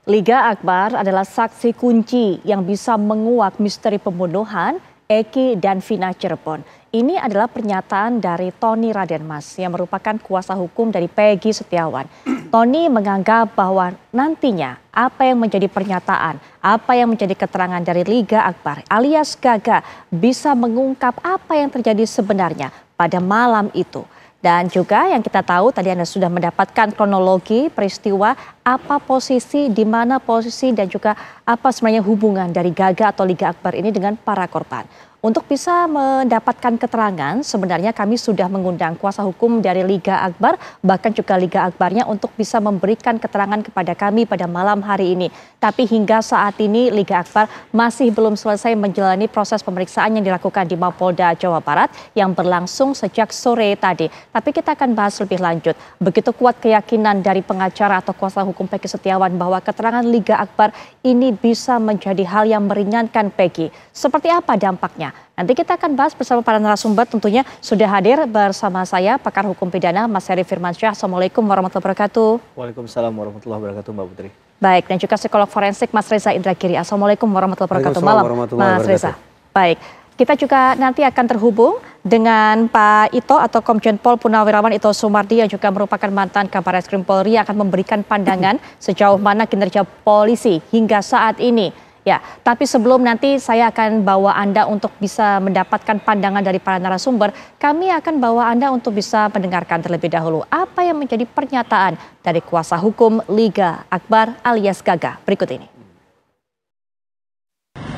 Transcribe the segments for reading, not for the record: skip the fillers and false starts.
Liga Akbar adalah saksi kunci yang bisa menguak misteri pembunuhan Eki dan Vina Cirebon. Ini adalah pernyataan dari Tony Radenmas yang merupakan kuasa hukum dari Peggy Setiawan. Tony menganggap bahwa nantinya apa yang menjadi pernyataan, apa yang menjadi keterangan dari Liga Akbar alias Gaga bisa mengungkap apa yang terjadi sebenarnya pada malam itu. Dan juga yang kita tahu tadi Anda sudah mendapatkan kronologi peristiwa apa posisi, di mana posisi dan juga apa sebenarnya hubungan dari Gaga atau Liga Akbar ini dengan para korban. Untuk bisa mendapatkan keterangan sebenarnya kami sudah mengundang kuasa hukum dari Liga Akbar bahkan juga Liga Akbarnya untuk bisa memberikan keterangan kepada kami pada malam hari ini. Tapi hingga saat ini Liga Akbar masih belum selesai menjalani proses pemeriksaan yang dilakukan di Mapolda Jawa Barat yang berlangsung sejak sore tadi. Tapi kita akan bahas lebih lanjut. Begitu kuat keyakinan dari pengacara atau kuasa hukum Peggy Setiawan bahwa keterangan Liga Akbar ini bisa menjadi hal yang meringankan Peggy. Seperti apa dampaknya? Nanti kita akan bahas bersama para narasumber, tentunya sudah hadir bersama saya pakar hukum pidana Mas Heri Firmansyah. Assalamualaikum warahmatullahi wabarakatuh. Waalaikumsalam warahmatullahi wabarakatuh Mbak Putri. Baik, dan juga psikolog forensik Mas Reza Indragiri. Assalamualaikum warahmatullahi wabarakatuh. Malam Mas Reza. Baik, kita juga nanti akan terhubung dengan Pak Ito atau Komjen Pol Purnawirawan Ito Sumardi yang juga merupakan mantan Kabarreskrim Polri yang akan memberikan pandangan sejauh mana kinerja polisi hingga saat ini. Ya, tapi sebelum nanti saya akan bawa Anda untuk bisa mendapatkan pandangan dari para narasumber, kami akan bawa Anda untuk bisa mendengarkan terlebih dahulu apa yang menjadi pernyataan dari kuasa hukum Liga Akbar alias Gaga berikut ini.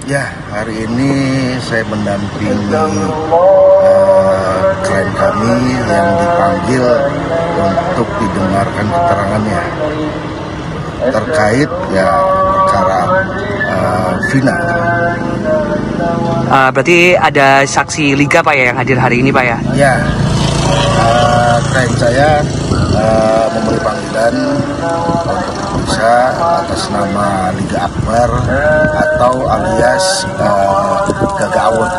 Ya, hari ini saya mendampingi klien kami yang dipanggil untuk didengarkan keterangannya terkait perkara Vina. Berarti ada saksi Liga Pak ya yang hadir hari ini Pak ya? Ya, klien saya memberi panggilan untuk diperiksa atas nama Liga Akbar atau alias Gaga Awon.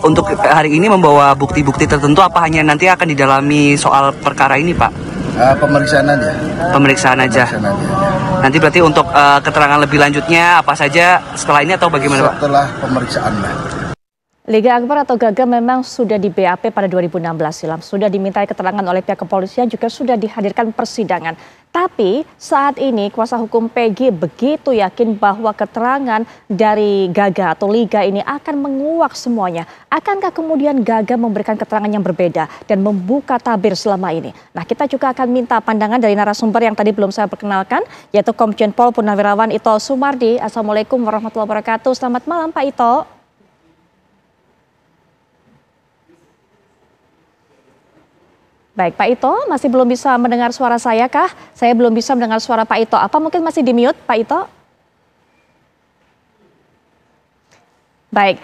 Untuk hari ini membawa bukti-bukti tertentu apa hanya nanti akan didalami soal perkara ini Pak? Pemeriksaan aja. Pemeriksaan aja. Nanti berarti untuk keterangan lebih lanjutnya apa saja setelah ini atau bagaimana Pak? Setelah pemeriksaan. Liga Akbar atau Gaga memang sudah di BAP pada 2016 silam. Sudah dimintai keterangan oleh pihak kepolisian, juga sudah dihadirkan persidangan. Tapi saat ini kuasa hukum Peggy begitu yakin bahwa keterangan dari Gaga atau Liga ini akan menguak semuanya. Akankah kemudian Gaga memberikan keterangan yang berbeda dan membuka tabir selama ini? Nah, kita juga akan minta pandangan dari narasumber yang tadi belum saya perkenalkan, yaitu Komjen Pol Purnawirawan Ito Sumardi. Assalamualaikum warahmatullahi wabarakatuh. Selamat malam Pak Ito. Baik, Pak Ito masih belum bisa mendengar suara saya kah? Saya belum bisa mendengar suara Pak Ito. Apa mungkin masih di-mute, Pak Ito? Baik.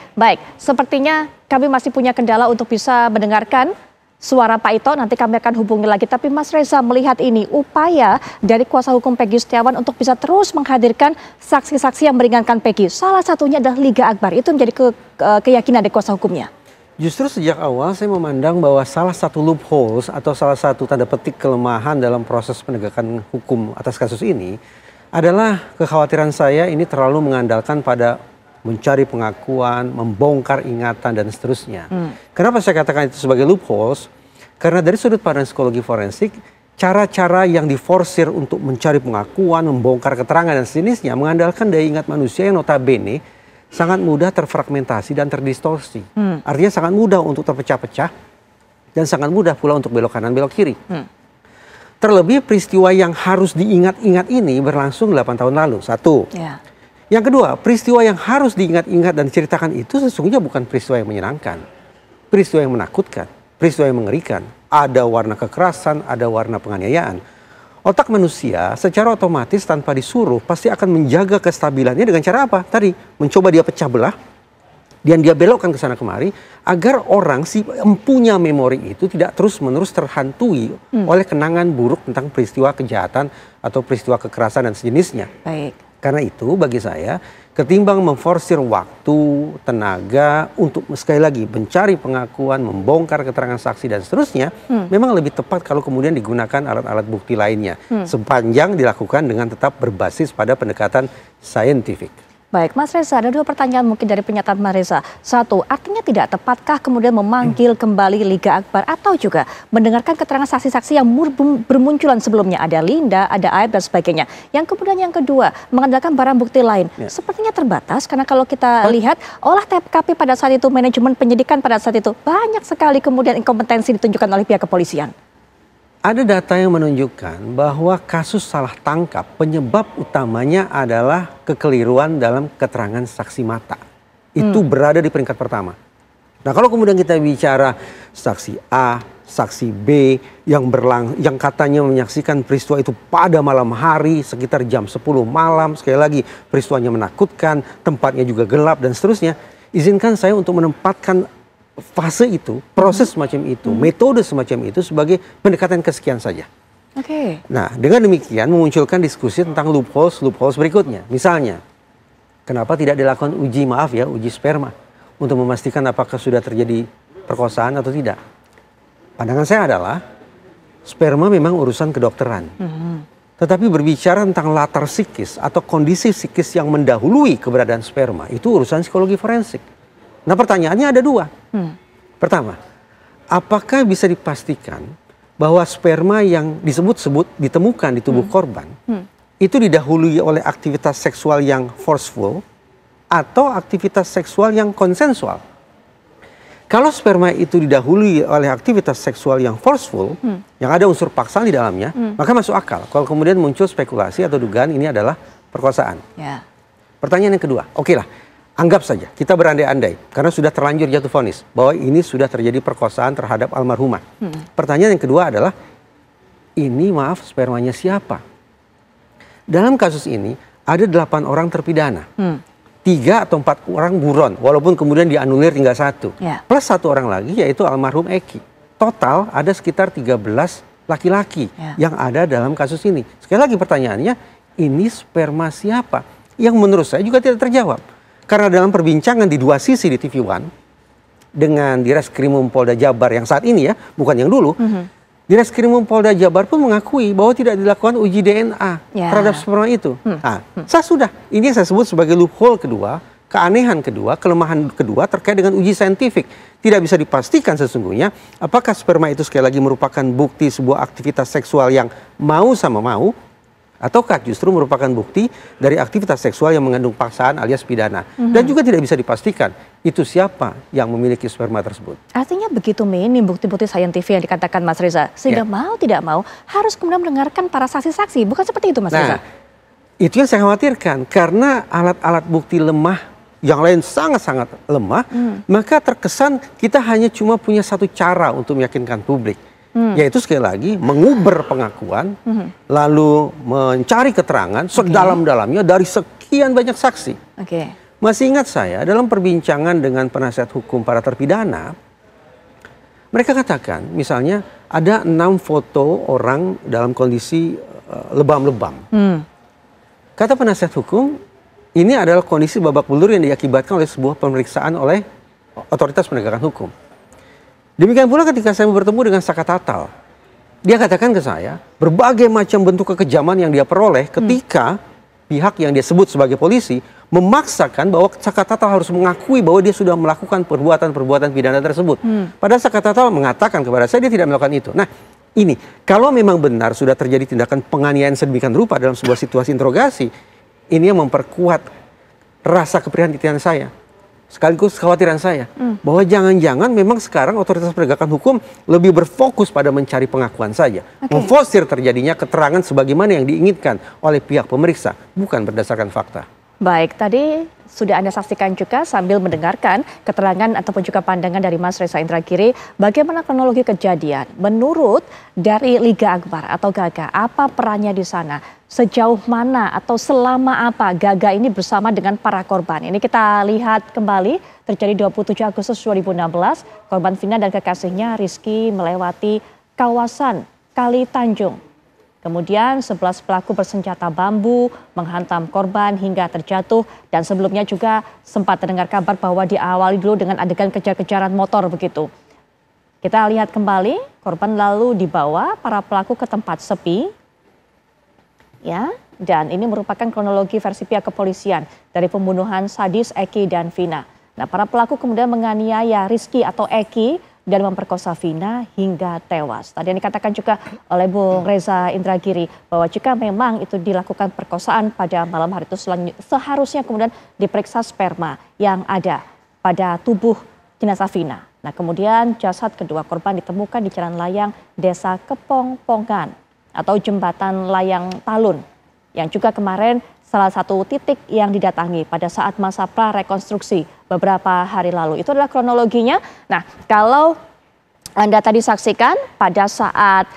Sepertinya kami masih punya kendala untuk bisa mendengarkan suara Pak Ito. Nanti kami akan hubungi lagi. Tapi Mas Reza melihat ini upaya dari kuasa hukum Peggy Setiawan untuk bisa terus menghadirkan saksi-saksi yang meringankan Peggy. Salah satunya adalah Liga Akbar. Itu menjadi keyakinan dari kuasa hukumnya. Justru sejak awal saya memandang bahwa salah satu loopholes atau salah satu tanda petik kelemahan dalam proses penegakan hukum atas kasus ini adalah kekhawatiran saya ini terlalu mengandalkan pada mencari pengakuan, membongkar ingatan dan seterusnya. Kenapa saya katakan itu sebagai loopholes? Karena dari sudut pandang psikologi forensik, cara-cara yang diforsir untuk mencari pengakuan, membongkar keterangan dan sejenisnya mengandalkan daya ingat manusia yang notabene sangat mudah terfragmentasi dan terdistorsi. Artinya sangat mudah untuk terpecah-pecah dan sangat mudah pula untuk belok kanan belok kiri. Terlebih peristiwa yang harus diingat-ingat ini berlangsung 8 tahun lalu. Satu. Yang kedua, peristiwa yang harus diingat-ingat dan diceritakan itu sesungguhnya bukan peristiwa yang menyenangkan. Peristiwa yang menakutkan, peristiwa yang mengerikan. Ada warna kekerasan, ada warna penganiayaan. Otak manusia secara otomatis tanpa disuruh pasti akan menjaga kestabilannya dengan cara apa? Tadi mencoba dia pecah belah dan dia belokkan ke sana kemari agar orang si empunya memori itu tidak terus-menerus terhantui oleh kenangan buruk tentang peristiwa kejahatan atau peristiwa kekerasan dan sejenisnya. Baik. Karena itu bagi saya ketimbang memforsir waktu, tenaga untuk sekali lagi mencari pengakuan, membongkar keterangan saksi dan seterusnya, memang lebih tepat kalau kemudian digunakan alat-alat bukti lainnya. Sepanjang dilakukan dengan tetap berbasis pada pendekatan saintifik. Baik, Mas Reza, ada 2 pertanyaan mungkin dari pernyataan Mas Reza. 1, artinya tidak tepatkah kemudian memanggil kembali Liga Akbar atau juga mendengarkan keterangan saksi-saksi yang bermunculan sebelumnya? Ada Linda, ada Aib dan sebagainya. Yang kemudian yang kedua, mengandalkan barang bukti lain. Sepertinya terbatas karena kalau kita lihat olah TKP pada saat itu, manajemen penyidikan pada saat itu, banyak sekali kemudian inkompetensi ditunjukkan oleh pihak kepolisian. Ada data yang menunjukkan bahwa kasus salah tangkap penyebab utamanya adalah kekeliruan dalam keterangan saksi mata. Itu berada di peringkat pertama. Nah, kalau kemudian kita bicara saksi A, saksi B yang katanya menyaksikan peristiwa itu pada malam hari sekitar jam 10 malam, sekali lagi peristiwanya menakutkan, tempatnya juga gelap dan seterusnya. Izinkan saya untuk menempatkan fase itu, proses semacam itu, metode semacam itu sebagai pendekatan kesekian saja. Oke. Nah, dengan demikian memunculkan diskusi tentang loopholes berikutnya. Misalnya, kenapa tidak dilakukan uji sperma untuk memastikan apakah sudah terjadi perkosaan atau tidak? Pandangan saya adalah sperma memang urusan kedokteran. Tetapi berbicara tentang latar psikis atau kondisi psikis yang mendahului keberadaan sperma, itu urusan psikologi forensik. Nah, pertanyaannya ada 2. Pertama, apakah bisa dipastikan bahwa sperma yang ditemukan di tubuh korban itu didahului oleh aktivitas seksual yang forceful atau aktivitas seksual yang konsensual? Kalau sperma itu didahului oleh aktivitas seksual yang forceful, yang ada unsur paksaan di dalamnya, maka masuk akal kalau kemudian muncul spekulasi atau dugaan ini adalah perkosaan. Pertanyaan yang kedua, oke lah, anggap saja kita berandai-andai karena sudah terlanjur jatuh vonis bahwa ini sudah terjadi perkosaan terhadap almarhumah. Pertanyaan yang kedua adalah, ini spermanya siapa? Dalam kasus ini ada 8 orang terpidana. 3 atau 4 orang buron, walaupun kemudian dianulir tinggal 1. Plus 1 orang lagi yaitu almarhum Eki. Total ada sekitar 13 laki-laki yang ada dalam kasus ini. Sekali lagi pertanyaannya, ini sperma siapa? Yang menurut saya juga tidak terjawab. Karena dalam perbincangan di 2 sisi di TV One dengan Direskrimum Polda Jabar yang saat ini bukan yang dulu, Direskrimum Polda Jabar pun mengakui bahwa tidak dilakukan uji DNA terhadap sperma itu. Nah, ini yang saya sebut sebagai loophole kedua, keanehan kedua, kelemahan kedua terkait dengan uji saintifik. Tidak bisa dipastikan sesungguhnya apakah sperma itu sekali lagi merupakan bukti sebuah aktivitas seksual yang mau sama mau, ataukah justru merupakan bukti dari aktivitas seksual yang mengandung paksaan alias pidana. Dan juga tidak bisa dipastikan itu siapa yang memiliki sperma tersebut. Artinya begitu minim bukti-bukti saintifik yang dikatakan Mas Reza, sehingga mau tidak mau harus kemudian mendengarkan para saksi-saksi. Bukan seperti itu Mas Reza? Itu yang saya khawatirkan. Karena alat-alat bukti lemah, yang lain sangat-sangat lemah, maka terkesan kita hanya cuma punya satu cara untuk meyakinkan publik. Yaitu sekali lagi menguber pengakuan, lalu mencari keterangan sedalam-dalamnya dari sekian banyak saksi. Masih ingat saya dalam perbincangan dengan penasihat hukum para terpidana, mereka katakan misalnya ada 6 foto orang dalam kondisi lebam-lebam. Kata penasihat hukum, ini adalah kondisi babak belur yang diakibatkan oleh sebuah pemeriksaan oleh otoritas penegakan hukum. Demikian pula ketika saya bertemu dengan Saka Tatal, dia katakan ke saya berbagai macam bentuk kekejaman yang dia peroleh ketika pihak yang dia sebut sebagai polisi memaksakan bahwa Saka Tatal harus mengakui bahwa dia sudah melakukan perbuatan-perbuatan pidana tersebut. Padahal Saka Tatal mengatakan kepada saya dia tidak melakukan itu. Nah, ini kalau memang benar sudah terjadi tindakan penganiayaan sedemikian rupa dalam sebuah situasi interogasi, ini yang memperkuat rasa keprihatinan saya. Sekaligus kekhawatiran saya bahwa jangan-jangan memang sekarang otoritas penegakan hukum lebih berfokus pada mencari pengakuan saja, memforsir terjadinya keterangan sebagaimana yang diinginkan oleh pihak pemeriksa, bukan berdasarkan fakta. Baik, tadi sudah Anda saksikan juga sambil mendengarkan keterangan ataupun juga pandangan dari Mas Reza Indragiri bagaimana kronologi kejadian. Menurut dari Liga Akbar atau Gaga, apa perannya di sana? Sejauh mana atau selama apa Gaga ini bersama dengan para korban? Ini kita lihat kembali terjadi 27 Agustus 2016, korban Vina dan kekasihnya Rizky melewati kawasan Kali Tanjung Kemudian 11 pelaku bersenjata bambu menghantam korban hingga terjatuh, dan sebelumnya juga sempat terdengar kabar bahwa diawali dulu dengan adegan kejar-kejaran motor begitu. Kita lihat kembali, korban lalu dibawa para pelaku ke tempat sepi. Ya, dan ini merupakan kronologi versi pihak kepolisian dari pembunuhan sadis Eki dan Vina. Nah, para pelaku kemudian menganiaya Rizky atau Eki dan memperkosa Vina hingga tewas. Tadi yang dikatakan juga oleh Bung Reza Indragiri bahwa jika memang itu dilakukan perkosaan pada malam hari itu seharusnya kemudian diperiksa sperma yang ada pada tubuh jenazah Vina. Nah, kemudian jasad kedua korban ditemukan di Jalan Layang Desa Kepongpongan atau Jembatan Layang Talun, yang juga kemarin salah satu titik yang didatangi pada saat masa prarekonstruksi beberapa hari lalu. Itu adalah kronologinya. Nah, kalau Anda tadi saksikan pada saat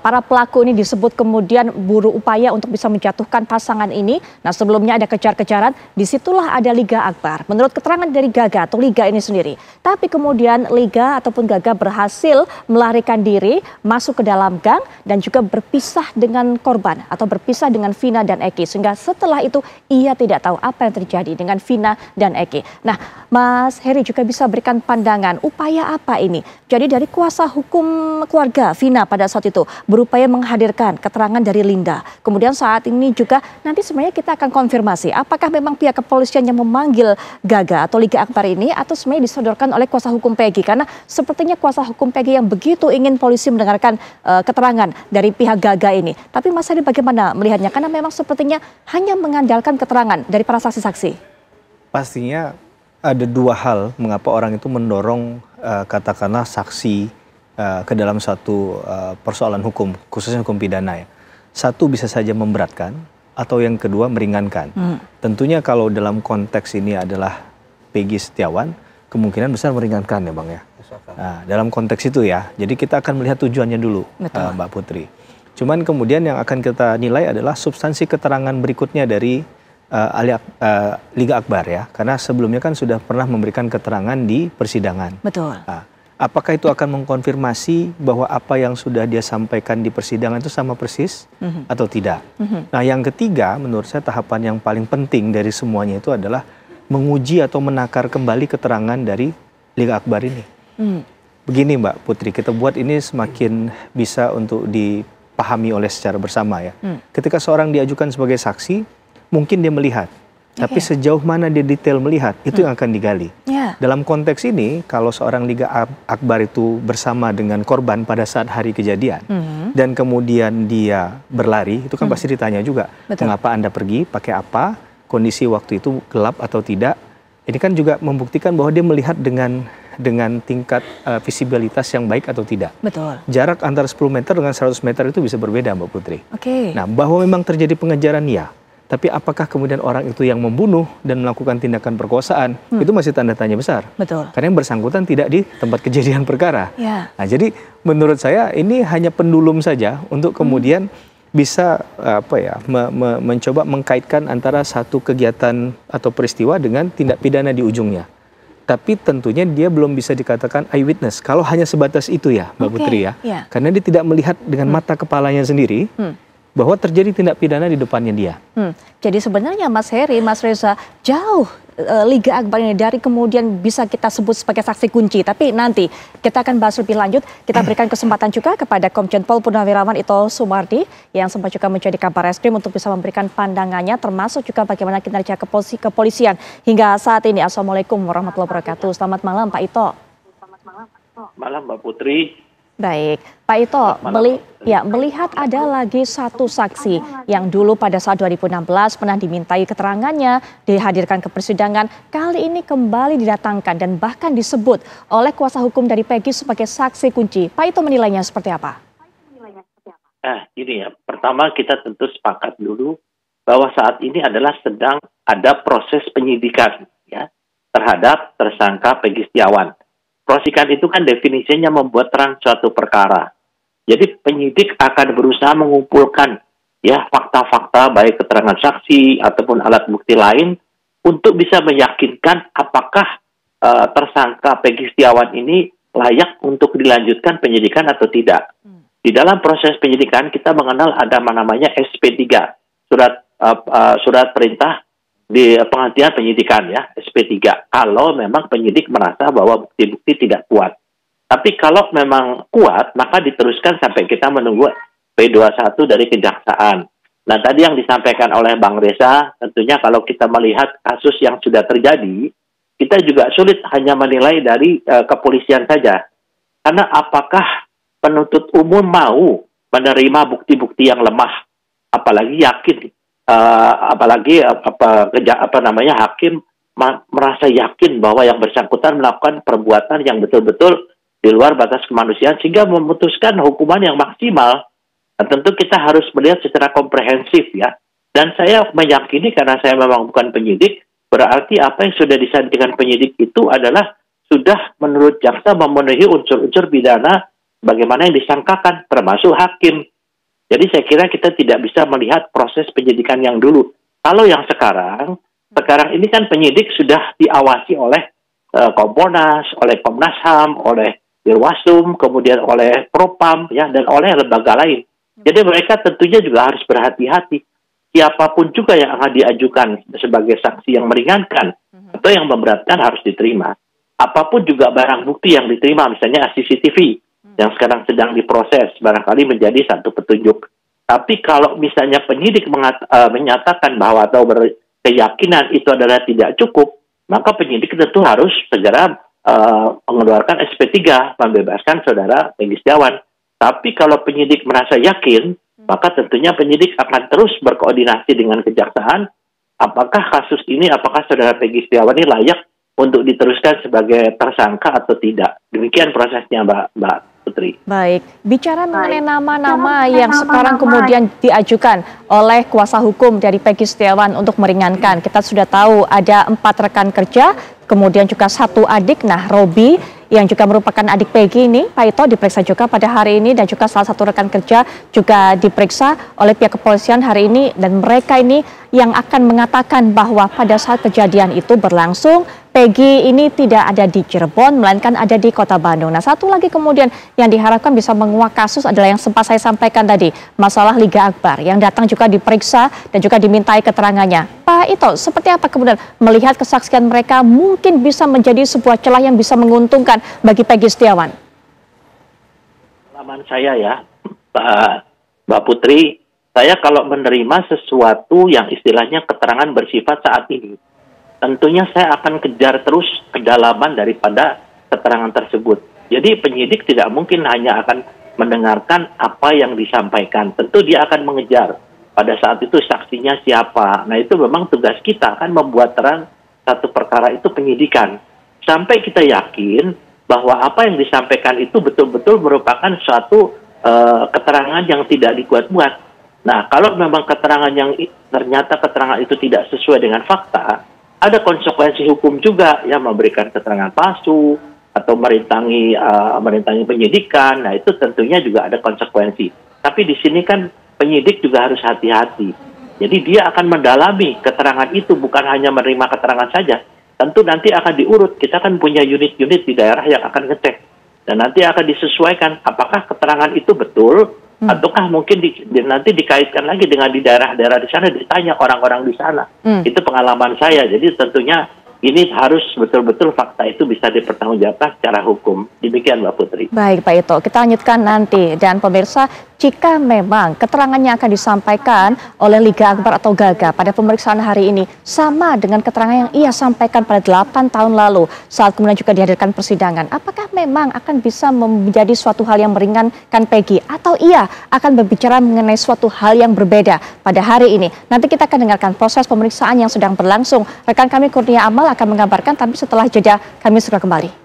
para pelaku ini disebut kemudian berupaya untuk bisa menjatuhkan pasangan ini. Nah, sebelumnya ada kejar-kejaran, disitulah ada Liga Akbar. Menurut keterangan dari Gaga atau Liga ini sendiri. Tapi kemudian Liga ataupun Gaga berhasil melarikan diri, masuk ke dalam gang dan juga berpisah dengan korban atau berpisah dengan Vina dan Eki. Sehingga setelah itu ia tidak tahu apa yang terjadi dengan Vina dan Eki. Nah, Mas Heri juga bisa berikan pandangan upaya apa ini? Jadi dari kuasa hukum keluarga Vina pada saat itu berupaya menghadirkan keterangan dari Linda. Kemudian saat ini juga nanti sebenarnya kita akan konfirmasi apakah memang pihak kepolisian yang memanggil Gaga atau Liga Akbar ini atau sebenarnya disodorkan oleh kuasa hukum Peggy. Karena sepertinya kuasa hukum Peggy yang begitu ingin polisi mendengarkan keterangan dari pihak Gaga ini. Tapi Mas Heri bagaimana melihatnya? Karena memang sepertinya hanya mengandalkan keterangan dari para saksi-saksi. Pastinya ada dua hal mengapa orang itu mendorong katakanlah saksi ke dalam satu persoalan hukum, khususnya hukum pidana ya. Satu bisa saja memberatkan atau yang kedua meringankan. Tentunya kalau dalam konteks ini adalah Peggy Setiawan, kemungkinan besar meringankan ya Bang ya. Nah, dalam konteks itu ya, jadi kita akan melihat tujuannya dulu Mbak Putri. Cuman kemudian yang akan kita nilai adalah substansi keterangan berikutnya dari Liga Akbar ya. Karena sebelumnya kan sudah pernah memberikan keterangan di persidangan. Betul. Nah, apakah itu akan mengkonfirmasi bahwa apa yang sudah dia sampaikan di persidangan itu sama persis atau tidak? Nah, yang ketiga menurut saya tahapan yang paling penting dari semuanya itu adalah menguji atau menakar kembali keterangan dari Liga Akbar ini. Begini Mbak Putri, kita buat ini semakin bisa untuk dipahami oleh secara bersama ya. Ketika seorang diajukan sebagai saksi, mungkin dia melihat. Tapi sejauh mana dia detail melihat, itu yang akan digali. Dalam konteks ini, kalau seorang Liga Akbar itu bersama dengan korban pada saat hari kejadian, dan kemudian dia berlari, itu kan pasti ditanya juga, mengapa Anda pergi, pakai apa, kondisi waktu itu gelap atau tidak. Ini kan juga membuktikan bahwa dia melihat dengan tingkat visibilitas yang baik atau tidak. Betul. Jarak antara 10 meter dengan 100 meter itu bisa berbeda Mbak Putri. Nah, bahwa memang terjadi pengejaran ya. Tapi apakah kemudian orang itu yang membunuh dan melakukan tindakan perkosaan, itu masih tanda tanya besar. Betul. Karena yang bersangkutan tidak di tempat kejadian perkara. Nah, jadi menurut saya ini hanya pendulum saja untuk kemudian bisa mencoba mengkaitkan antara satu kegiatan atau peristiwa dengan tindak pidana di ujungnya. Tapi tentunya dia belum bisa dikatakan eyewitness. Kalau hanya sebatas itu ya Mbak Putri ya. Karena dia tidak melihat dengan mata kepalanya sendiri. Bahwa terjadi tindak pidana di depannya dia. Jadi sebenarnya Mas Heri, Mas Reza, jauh Liga Akbar ini dari kemudian bisa kita sebut sebagai saksi kunci. Tapi nanti kita akan bahas lebih lanjut. Kita berikan kesempatan juga kepada Komjen Pol Purnawirawan Ito Sumardi yang sempat juga menjadi Kabar Reskrim untuk bisa memberikan pandangannya, termasuk juga bagaimana kinerja kepolisian hingga saat ini. Assalamualaikum warahmatullahi wabarakatuh. Selamat malam Pak Ito. Selamat malam Mbak Putri. Baik, Pak Ito, melihat ada lagi satu saksi yang dulu pada saat 2016 pernah dimintai keterangannya, dihadirkan ke persidangan, kali ini kembali didatangkan dan bahkan disebut oleh kuasa hukum dari Peggy sebagai saksi kunci. Pak Ito menilainya seperti apa? Gini ya, pertama kita tentu sepakat dulu bahwa saat ini adalah sedang ada proses penyidikan ya terhadap tersangka Peggy Setiawan. Prosikan itu kan definisinya membuat terang suatu perkara. Jadi penyidik akan berusaha mengumpulkan ya fakta-fakta baik keterangan saksi ataupun alat bukti lain untuk bisa meyakinkan apakah tersangka Peggy Setiawan ini layak untuk dilanjutkan penyidikan atau tidak. di dalam proses penyidikan kita mengenal ada namanya SP3, surat perintah di penghentian penyidikan ya, SP3. Kalau memang penyidik merasa bahwa bukti-bukti tidak kuat. Tapi kalau memang kuat, maka diteruskan sampai kita menunggu P21 dari kejaksaan. Nah, tadi yang disampaikan oleh Bang Reza, tentunya kalau kita melihat kasus yang sudah terjadi, kita juga sulit hanya menilai dari kepolisian saja. Karena apakah penuntut umum mau menerima bukti-bukti yang lemah, apalagi yakin, hakim merasa yakin bahwa yang bersangkutan melakukan perbuatan yang betul-betul di luar batas kemanusiaan sehingga memutuskan hukuman yang maksimal. Nah, tentu kita harus melihat secara komprehensif ya. Dan saya meyakini karena saya memang bukan penyidik, berarti apa yang sudah disampaikan penyidik itu adalah sudah menurut jaksa memenuhi unsur-unsur pidana bagaimana yang disangkakan, termasuk hakim. Jadi saya kira kita tidak bisa melihat proses penyidikan yang dulu. Kalau yang sekarang ini kan penyidik sudah diawasi oleh Kompolnas, oleh Komnas HAM, oleh Irwasum, kemudian oleh Propam, ya, dan oleh lembaga lain. Jadi mereka tentunya juga harus berhati-hati. Siapapun juga yang akan diajukan sebagai saksi yang meringankan atau yang memberatkan harus diterima. Apapun juga barang bukti yang diterima, misalnya CCTV, yang sekarang sedang diproses, barangkali menjadi satu petunjuk. Tapi kalau misalnya penyidik menyatakan bahwa atau berkeyakinan itu adalah tidak cukup, maka penyidik tentu harus segera mengeluarkan SP3, membebaskan saudara Peggy Setiawan. Tapi kalau penyidik merasa yakin, maka tentunya penyidik akan terus berkoordinasi dengan kejaksaan, apakah kasus ini, apakah saudara Peggy Setiawan ini layak untuk diteruskan sebagai tersangka atau tidak. Demikian prosesnya, Mbak Putri. Baik, bicara mengenai nama-nama yang sekarang kemudian diajukan oleh kuasa hukum dari Peggy Setiawan untuk meringankan. Kita sudah tahu ada 4 rekan kerja, kemudian juga 1 adik. Nah, Robi yang juga merupakan adik Peggy ini, Pak Ito, diperiksa juga pada hari ini, dan juga salah 1 rekan kerja juga diperiksa oleh pihak kepolisian hari ini, dan mereka ini yang akan mengatakan bahwa pada saat kejadian itu berlangsung, Peggy ini tidak ada di Cirebon, melainkan ada di Kota Bandung. Nah, satu lagi kemudian yang diharapkan bisa menguak kasus adalah yang sempat saya sampaikan tadi, masalah Liga Akbar, yang datang juga diperiksa dan juga dimintai keterangannya. Pak Ito, seperti apa kemudian melihat kesaksian mereka mungkin bisa menjadi sebuah celah yang bisa menguntungkan bagi Peggy Setiawan? Pengalaman saya ya, Mbak Putri, saya kalau menerima sesuatu yang istilahnya keterangan bersifat saat ini, tentunya saya akan kejar terus kedalaman daripada keterangan tersebut. Jadi penyidik tidak mungkin hanya akan mendengarkan apa yang disampaikan. Tentu dia akan mengejar pada saat itu saksinya siapa. Nah, itu memang tugas kita kan, membuat terang satu perkara itu penyidikan. Sampai kita yakin bahwa apa yang disampaikan itu betul-betul merupakan suatu keterangan yang tidak dibuat-buat. Nah, kalau memang keterangan yang ternyata keterangan itu tidak sesuai dengan fakta, ada konsekuensi hukum juga, ya, memberikan keterangan palsu atau merintangi penyidikan. Nah, itu tentunya juga ada konsekuensi. Tapi di sini kan penyidik juga harus hati-hati. Jadi dia akan mendalami keterangan itu, bukan hanya menerima keterangan saja. Tentu nanti akan diurut. Kita kan punya unit-unit di daerah yang akan ngecek. Dan nanti akan disesuaikan apakah keterangan itu betul, ataukah mungkin nanti dikaitkan lagi dengan di daerah-daerah di sana, ditanya orang-orang di sana. Itu pengalaman saya. Jadi tentunya ini harus betul-betul fakta itu bisa dipertanggungjawabkan secara hukum. Demikian, Mbak Putri. Baik, Pak Ito, kita lanjutkan nanti. Dan pemirsa, jika memang keterangannya akan disampaikan oleh Liga Akbar atau Gaga pada pemeriksaan hari ini sama dengan keterangan yang ia sampaikan pada 8 tahun lalu saat kemudian juga dihadirkan persidangan, apakah memang akan bisa menjadi suatu hal yang meringankan Peggy, atau ia akan berbicara mengenai suatu hal yang berbeda pada hari ini? Nanti kita akan dengarkan proses pemeriksaan yang sedang berlangsung. Rekan kami Kurnia Amal akan mengabarkan, tapi setelah jeda kami segera kembali.